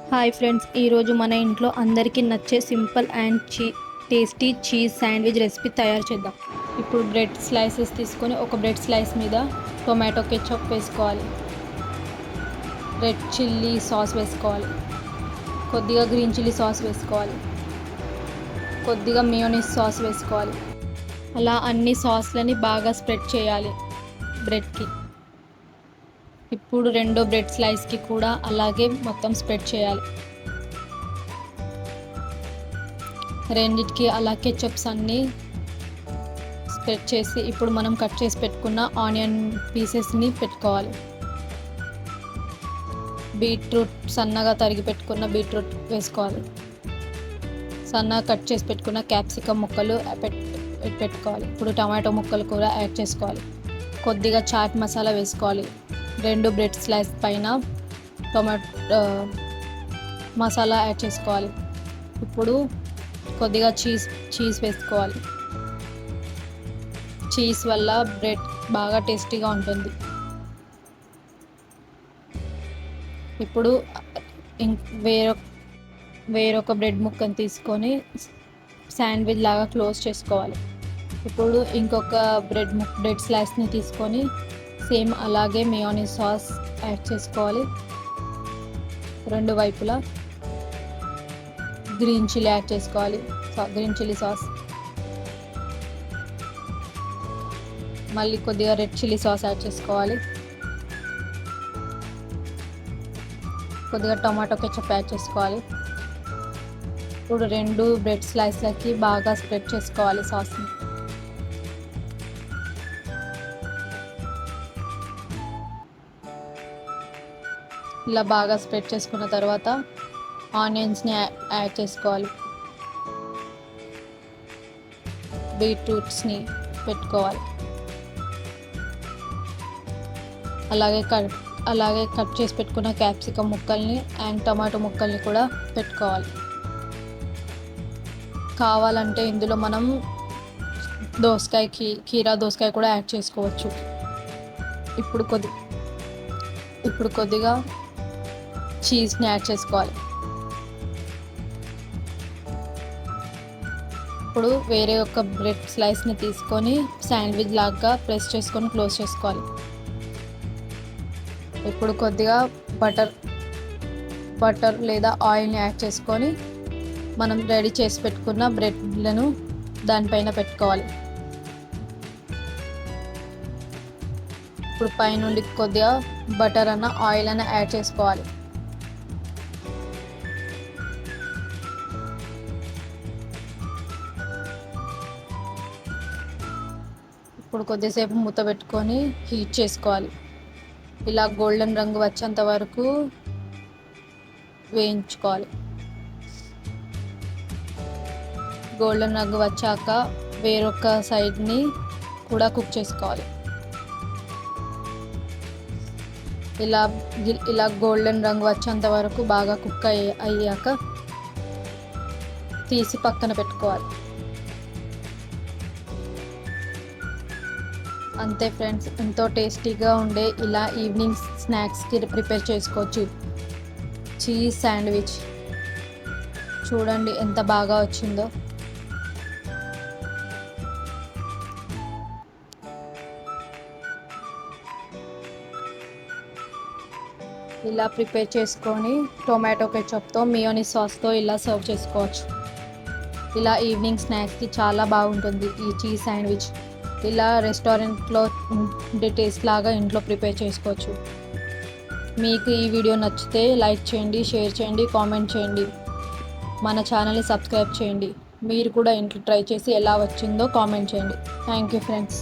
Hi friends, ఈరోజు మన ఇంట్లో అందరికీ నచ్చే simple and tasty cheese sandwich recipe తయారు చేద్దాం. ఇప్పుడు బ్రెడ్ స్లైసెస్ తీసుకొని ఒక బ్రెడ్ స్లైస్ మీద టొమాటో కెచప్ వేసుకోవాలి, రెడ్ చిల్లీ సాస్ వేసుకోవాలి, కొద్దిగా గ్రీన్ చిల్లీ సాస్ వేసుకోవాలి, కొద్దిగా మయోనీస్ సాస్ వేసుకోవాలి. అలా అన్ని సాస్లని బాగా స్ప్రెడ్ చేయాలి బ్రెడ్కి. ఇప్పుడు రెండో బ్రెడ్ స్లైస్కి కూడా అలాగే మొత్తం స్ప్రెడ్ చేయాలి. రెండిటికి అలా కెచప్స్ అన్నీ స్ప్రెడ్ చేసి ఇప్పుడు మనం కట్ చేసి పెట్టుకున్న ఆనియన్ పీసెస్ని పెట్టుకోవాలి. బీట్రూట్ సన్నగా తరిగి పెట్టుకున్న బీట్రూట్ వేసుకోవాలి. సన్నగా కట్ చేసి పెట్టుకున్న క్యాప్సికమ్ ముక్కలు పెట్టుకోవాలి. ఇప్పుడు టమాటో ముక్కలు కూడా యాడ్ చేసుకోవాలి. కొద్దిగా చాట్ మసాలా వేసుకోవాలి. రెండు బ్రెడ్ స్లైస్ పైన టొమాటో మసాలా యాడ్ చేసుకోవాలి. ఇప్పుడు కొద్దిగా చీజ్ వేసుకోవాలి. చీజ్ వల్ల బ్రెడ్ బాగా టేస్టీగా ఉంటుంది. ఇప్పుడు వేరొక బ్రెడ్ ముక్కను తీసుకొని శాండ్విచ్ లాగా క్లోజ్ చేసుకోవాలి. ఇప్పుడు ఇంకొక బ్రెడ్ స్లైస్ని తీసుకొని సేమ్ అలాగే మయోనీస్ సాస్ యాడ్ చేసుకోవాలి. రెండు వైపులా గ్రీన్ చిల్లీ యాడ్ చేసుకోవాలి, గ్రీన్ చిల్లీ సాస్. మళ్ళీ కొద్దిగా రెడ్ చిల్లీ సాస్ యాడ్ చేసుకోవాలి. కొద్దిగా టొమాటో కెచప్ యాడ్ చేసుకోవాలి. ఇప్పుడు రెండు బ్రెడ్ స్లైస్లకి బాగా స్ప్రెడ్ చేసుకోవాలి సాస్ని. ఇలా బాగా స్ప్రెడ్ చేసుకున్న తర్వాత ఆనియన్స్ని యాడ్ చేసుకోవాలి. బీట్రూట్స్ని పెట్టుకోవాలి. అలాగే కట్ చేసి పెట్టుకున్న క్యాప్సికమ్ ముక్కల్ని అండ్ టమాటో ముక్కల్ని కూడా పెట్టుకోవాలి. కావాలంటే ఇందులో మనం కీరా దోసకాయ కూడా యాడ్ చేసుకోవచ్చు. ఇప్పుడు కొద్దిగా చీజ్ని యాడ్ చేసుకోవాలి. ఇప్పుడు వేరే ఒక బ్రెడ్ స్లైస్ని తీసుకొని శాండ్విచ్ లాగా ప్రెస్ చేసుకొని క్లోజ్ చేసుకోవాలి. ఇప్పుడు కొద్దిగా బటర్ లేదా ఆయిల్ని యాడ్ చేసుకొని మనం రెడీ చేసి పెట్టుకున్న బ్రెడ్లను దానిపైన పెట్టుకోవాలి. ఇప్పుడు పైనుండి కొద్దిగా బటర్ అన్న ఆయిల్ అన్న యాడ్ చేసుకోవాలి. ఇప్పుడు కొద్దిసేపు మూత పెట్టుకొని హీట్ చేసుకోవాలి. ఇలా గోల్డెన్ రంగు వచ్చేంత వరకు వేయించుకోవాలి. గోల్డెన్ రంగు వచ్చాక వేరొక సైడ్ని కూడా కుక్ చేసుకోవాలి. ఇలా గోల్డెన్ రంగు వచ్చేంత వరకు బాగా కుక్ అయ్యాక తీసి పక్కన పెట్టుకోవాలి. అంతే ఫ్రెండ్స్, ఎంతో టేస్టీగా ఉండే ఇలా ఈవినింగ్ స్నాక్స్కి ప్రిపేర్ చేసుకోవచ్చు చీజ్ శాండ్విచ్. చూడండి ఎంత బాగా వచ్చిందో. ఇలా ప్రిపేర్ చేసుకొని టొమాటో కెచప్తో మయోనీస్ సాస్తో ఇలా సర్వ్ చేసుకోవచ్చు. ఇలా ఈవినింగ్ స్నాక్స్కి చాలా బాగుంటుంది ఈ చీజ్ శాండ్విచ్. ఇలా రెస్టారెంట్లో ఉండే టేస్ట్ లాగా ఇంట్లో ప్రిపేర్ చేసుకోవచ్చు. మీకు ఈ వీడియో నచ్చితే లైక్ చేయండి, షేర్ చేయండి, కామెంట్ చేయండి. మన ఛానల్ని సబ్స్క్రైబ్ చేయండి. మీరు కూడా ఇంట్లో ట్రై చేసి ఎలా వచ్చిందో కామెంట్ చేయండి. Thank you friends.